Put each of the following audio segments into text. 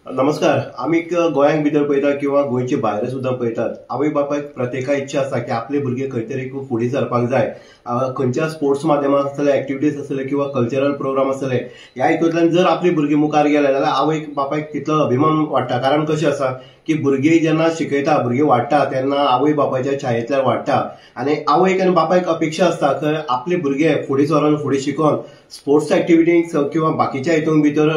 नमस्कार. आम्ही गोंयांत भितर पळयता किंवा गोंयचे भायर सुद्दां पळयतात. आवय बापायक प्रत्येका इच्छा आसा की आपले भुरगे खंय तरी फुडें सरपाक जाय. खंयच्या स्पोर्ट्स माध्यमांत आसतले, एक्टिविटीज आसतले किंवा कल्चरल प्रोग्राम आसतले, ह्या हितूंतल्यान जर आपली भुरगीं मुखार गेले जाल्यार आवय बापायक तितलो अभिमान वाडटा. कारण कशें आसा की भुरगीं जेन्ना शिकयता, भुरगीं वाडटा तेन्ना आवय बापायच्या छायेंतल्यान वाडटा. आनी आवयक आनी बापायक अपेक्षा आसता की आपले भुरगे फुडें सरून फुडें शिकून स्पोर्ट्स एक्टिविटीज किंवा बाकीच्या हितून भितर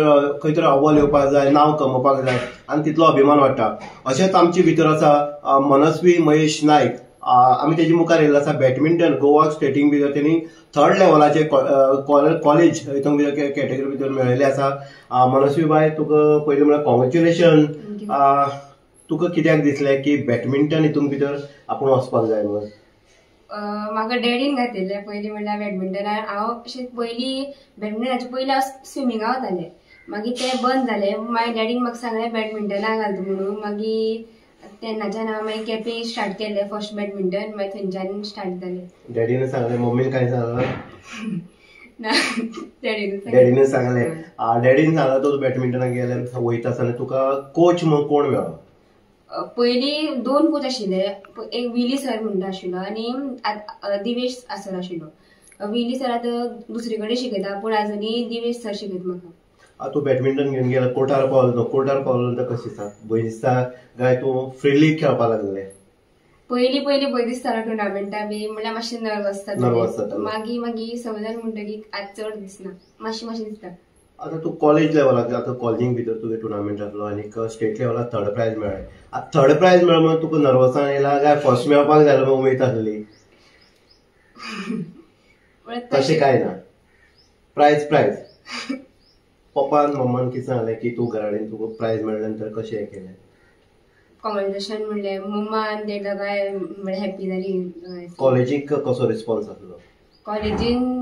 खंय तरी अव्वल येवपाक जाय, नांव कमोवपाक जाय आनी तितलो अभिमान वाडटा. अशेंच आमचे भितर आसा मनस्वी महेश नायक. आमी तेजे मुखार येयल्लो आसा. बॅडमिंटन गोवा स्टेटींग भितर तेणी 3rd लेवलाचे कॉलेज हितून भितर कॅटेगरी भितर मेळयले आसा. मनस्वी बाय, तुका पयलीं म्हळ्यार कॉंग्रॅच्युलेशन. तुका कित्याक दिसलें की बॅडमिंटन हितून भितर आपूण वचपाक जाय म्हणून? म्हाका डॅडीन घातिल्लें पयलीं म्हणल्यार बॅडमिंटनान. हांव अशें पयलीं बॅडमिंटनाचे पयलीं हांव स्विमिंगा वतालें, मागीर तें बंद जालें. मागीर डॅडीन म्हाका सांगलें बॅडमिंटनाक घालता म्हणून. मागीर तेन्नाच्यान हांव मागीर केपें स्टार्ट केलें फर्स्ट बॅडमिंटन. मागीर थंयच्यान स्टार्ट जालें. डॅडीन सांगलें, मम्मीन कांय सांगलें? ना, डॅडीन सांगलें. डॅडीन सांगलें तूं बॅडमिंटनाक गेल्यार वयता आसतना तुका कोच म्हूण कोण मेळ्ळो? पयलीं 2 कोच आशिल्ले. एक विली सर म्हणटा आशिल्लो आनी दिवेश सर आशिल्लो. विली सर आतां दुसरे कडेन शिकयता, पूण आजुनूय दिवेश सर शिकयता म्हाका. तूं बॅडमिंटन घेवन गेला, कोर्टार पावलो. कोर्टार पावलो कशें दिसता? भंय दिसता काय तूं फ्रिली खेळपाक लागलें? पयलीं भंय दिसतालो टुर्नामेंटा बी, म्हणल्यार मातशें नर्वस जाता. मागीर संवय जाली म्हणटकीर आज चड दिसना, मातशें दिसता. आता तू कॉलेज लेवलाक, आता कॉलेजींक भितर तुगे टुर्नामेंट जातलो आनी स्टेट लेवलाक 3rd प्रायज मेळ्ळें. आतां 3rd प्रायज मेळ्ळो म्हणून तुका नर्वसां येयला काय फर्स्ट मेळपाक जाय म्हणून उमेद आसली? तशें कांय ना, प्रायज. पप्पान मम्मान कितें सांगलें की तूं घरा कडेन तुका प्रायज मेळ्ळे नंतर कशें हें केलें? कॉंग्रॅच्युलेशन म्हणलें. मम्मा आनी ते दोगांय म्हणल्यार हॅप्पी जाली. कॉलेजीक कसो रिस्पॉन्स आसलो? कॉलेजीन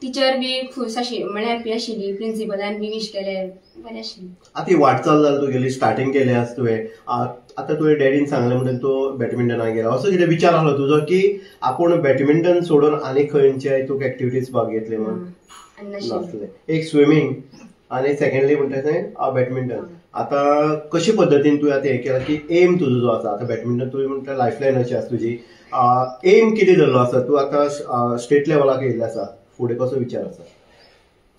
टीचर बी खूश आशिल्ली, म्हणल्यार हॅप्पी आशिल्ली. प्रिंसिपलान बी विश केलें, बरें आशिल्लें. आतां ही वाटचाल जाली तुगेली, स्टार्टींग केलें आसा तुवें. आतां तुवें डॅडीन सांगलें म्हणून तूं बॅडमिंटनाक गेला. असो कितें विचार आसलो तुजो की आपूण बॅडमिंटन सोडून आनी खंयचे तुका एक्टिविटीज भाग घेतले म्हणून? नासलें. एक स्विमींग आनी सेकंडली म्हणटा तें बॅडमिंटन. आतां कशे पद्दतीन तुवें आतां हें केलां की एम तुजो जो आसा, आतां बॅडमिंटन तुवें म्हणटा लायफलायन अशी आसा तुजी, एम कितें धरलो आसा? तूं आतां स्टेट लेवलाक येयल्लें आसा, फुडें कसो विचार आसा?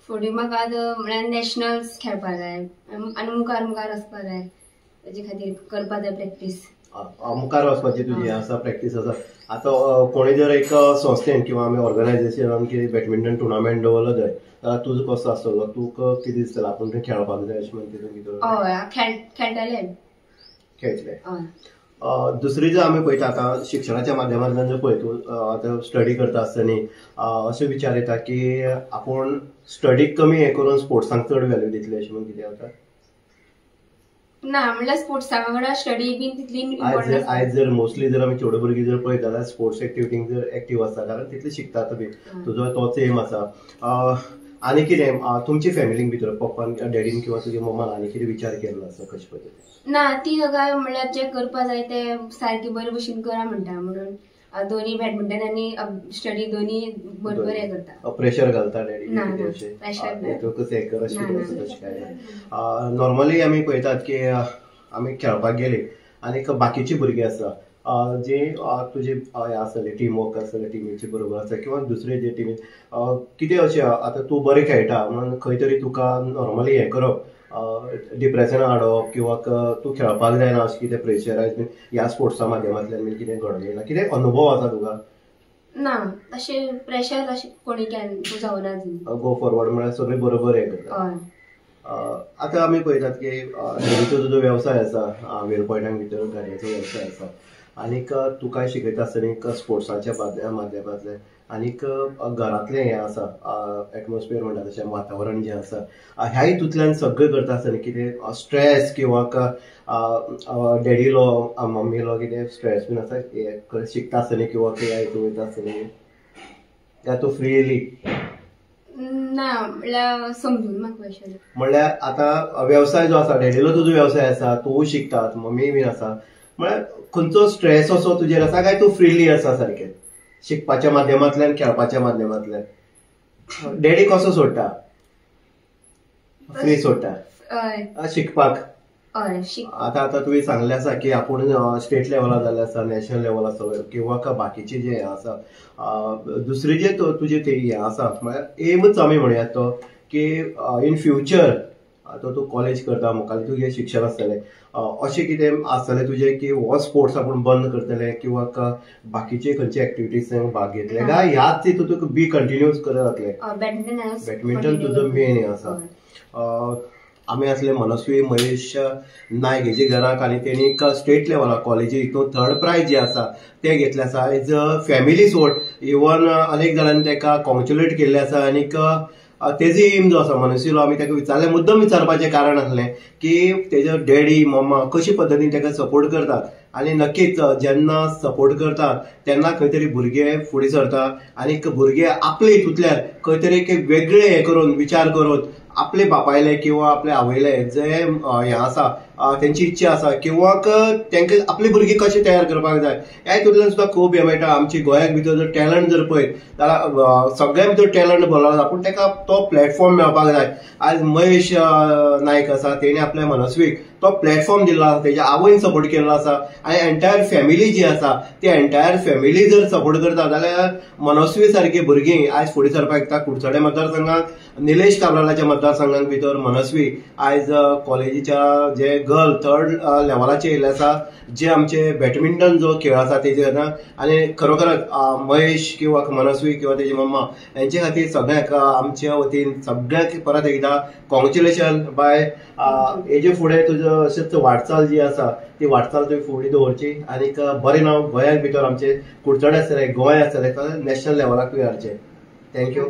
फुडें म्हाका आतां म्हणल्यार नॅशनल्स खेळपाक जाय आनी मुखार वचपाक जाय. तेजे खातीर करपाक जाय प्रॅक्टीस. मुखार वचपाची तुजी आसा, प्रॅक्टीस आसा. आतां कोणें जर एक संस्थेन किंवा आमी ऑर्गनायझेशनान कितें बॅडमिंटन टुर्नामेंट दवरलो जाय जाल्यार तुजो कसो आसतलो? तुका कितें दिसतलें आपूण थंय खेळपाक जाय अशें म्हणून तितून कितें? हय, खेळटलें. दुसरी जर आमी पळयता आतां शिक्षणाच्या माध्यमांतल्यान जर पळय तूं आतां स्टडी करता आसतना असो विचार येता की आपूण स्टडीक कमी हें करून स्पोर्ट्सांक चड व्हॅल्यू दितलें अशें म्हणून कितें जाता? ना, म्हणल्यार स्पोर्ट्सा वांगडा स्टडी बी तितली आयज जर मोस्टली जर आमी चेडो भुरगीं जर पळयत जाल्यार स्पोर्ट्स एक्टिविटींक जर एक्टीव आसता, कारण तितले शिकतात बी. तुजो तोच एम आसा. आनी कितें तुमचे फॅमिलीक भितर पप्पान डॅडीन किंवा तुज्या मम्मान आनी कितें विचार केल्लो आसा कशे पद्दतीन? ना, ती दोगांय म्हणल्यार जे करपा जाय ते सारके बरे भशेन करा म्हणटा. म्हणून दोनी बॅडमिंटन आनी स्टडी दोनी बरोबर हें करता. प्रेशर घालता डॅडी? नॉर्मली आमी पळयतात की आमी खेळपाक गेले आनी बाकीची भुरगीं आसा जे तुजे हें आसतले टीम वर्क आसतले, टिमीचे बरोबर आसा किंवा दुसरे जे टिमीन कितें अशें आतां तूं बरें खेळटा म्हणून खंय तरी तुका नॉर्मली हें करप, डिप्रेशनाक हाडप किंवा तूं खेळपाक जायना अशें कितें प्रेशरायज बीन ह्या स्पोर्ट्सा माध्यमांतल्यान बीन कितें घडलें? कितें अनुभव आसा तुका? ना, अशें प्रेशर अशें कोणी जावना. गो फॉरवर्ड म्हळ्यार सगळें बरोबर हें करता. आतां आमी पळयतात की डॅडीचो जो वेवसाय आसा, वेल पॉयंटाक भितर गाडयेचो वेवसाय आसा, आनीक तुका शिकयता आसतना स्पोर्ट्साच्या माध्यमांतल्यान आनीक घरांतलें हें आसा, एटमॉस्फियर म्हणटा तशें वातावरण जें आसा, ह्या हितूंतल्यान सगळें करता आसतना कितें स्ट्रेस किंवा डॅडीलो मम्मीलो कितें स्ट्रेस बीन आसा हें शिकता आसतना किंवा ह्या हितून वयता आसतना काय तूं फ्रीली? ना, म्हणल्यार समजून म्हाका विशय म्हणल्यार आतां वेवसाय जो आसा, डॅडीलो तुजो वेवसाय आसा, तूं शिकतात, मम्मी बीन आसा, म्हळ्यार खंयचो स्ट्रेस असो तुजेर आसा काय तूं फ्रीली आसा सारकें शिकपाच्या माध्यमांतल्यान, खेळपाच्या माध्यमांतल्यान? डॅडी कसो सोडटा? फ्री सोडटा शिकपाक? हय आता तुवें सांगले आसा की आपूण स्टेट लेवलार जाल्ले आसा, नॅशनल लेवल आसा किंवा बाकीचे जे आसा दुसरे जे तुजे ते हे आसा म्हळ्यार एमच आमी म्हणयात तो की इन फ्युचर आता तूं कॉलेज करता मुखार तुजें शिक्षण आसतलें अशें कितें आसतलें तुजें की हो स्पोर्ट्स आपूण बंद करतले किंवा बाकीचे खंयचे एक्टिविटीज भाग घेतले काय ह्याच हितून तुका बी कंटिन्यूस करत जातलें? बॅडमिंटन तुजो मेन हे आसा. आमी असले मनस्वी महेश नायक हेजे घराक आनी तेणी स्टेट लेवलार कॉलेजी हितून थर्ड प्रायज जे आसा ते घेतले आसा. As a family sport even अनेक जाणांनी तेका कॉंग्रॅच्युलेट केल्ले आसा आनीक तेजो एम जो आसा मनस्वीलो आमी तेका विचारले मुद्दम विचारपाचें कारण आसलें की तेजो डॅडी मम्मा कशे पद्दतीन तेका सपोर्ट करतात आनी नक्कीच जेन्ना सपोर्ट करतात तेन्ना खंय तरी भुरगे फुडें सरता आनीक भुरगे आपले हितूंतल्यान खंय तरी एक वेगळे हे करून विचार करून आपले बापायले किंवा आपले आवयले जे हे आसा तेंची इच्छा आसा किंवा तेंका आपले भुरगे कशे तयार करपाक जाय ह्या हितूंतल्यान सुद्दां खूब हे मेळटा. आमची गोंयाक भितर जर टॅलंट जर पळयत जाल्यार सगळ्या भितर टॅलंट भरलो आसा पूण तेका तो प्लॅटफॉर्म मेळपाक जाय. आज महेश नायक आसा तेणे आपल्या मनस्वीक तो प्लॅटफॉर्म दिल्लो आसा, तेज्या आवयन सपोर्ट केल्लो आसा आनी एंटायर फॅमिली जी आसा ती एंटायर फॅमिली जर सपोर्ट करता जाल्यार मनस्वी सारखी भुरगीं आयज फुडें सरपाक शकता. कुडचडे मतदारसंघात निलेश काब्रालाच्या मतदारसंघांत भितर मनस्वी आयज कॉलेजीच्या जे गर्ल थर्ड लेवलाचे येयल्ले आसा जे आमचे बॅडमिंटन जो खेळ आसा तेजे आनी खरोखरच महेश किंवा मनस्वी किंवा तेजी मम्मा यांचे खातीर सगळ्यांक आमच्या वतीन सगळ्यांक परत एकदा कॉंग्रॅच्युलेशन बाय. हेजे फुडें तुजो अशेंच वाटचाल जी आसा ती वाटचाल तुवें फुडें दवरची आनीक बरें नांव गोंयाक भितर आमचे कुडचडे आसतले गोंय आसतले नॅशनल लेवलाक तुवें हाडचें. थँक्यू.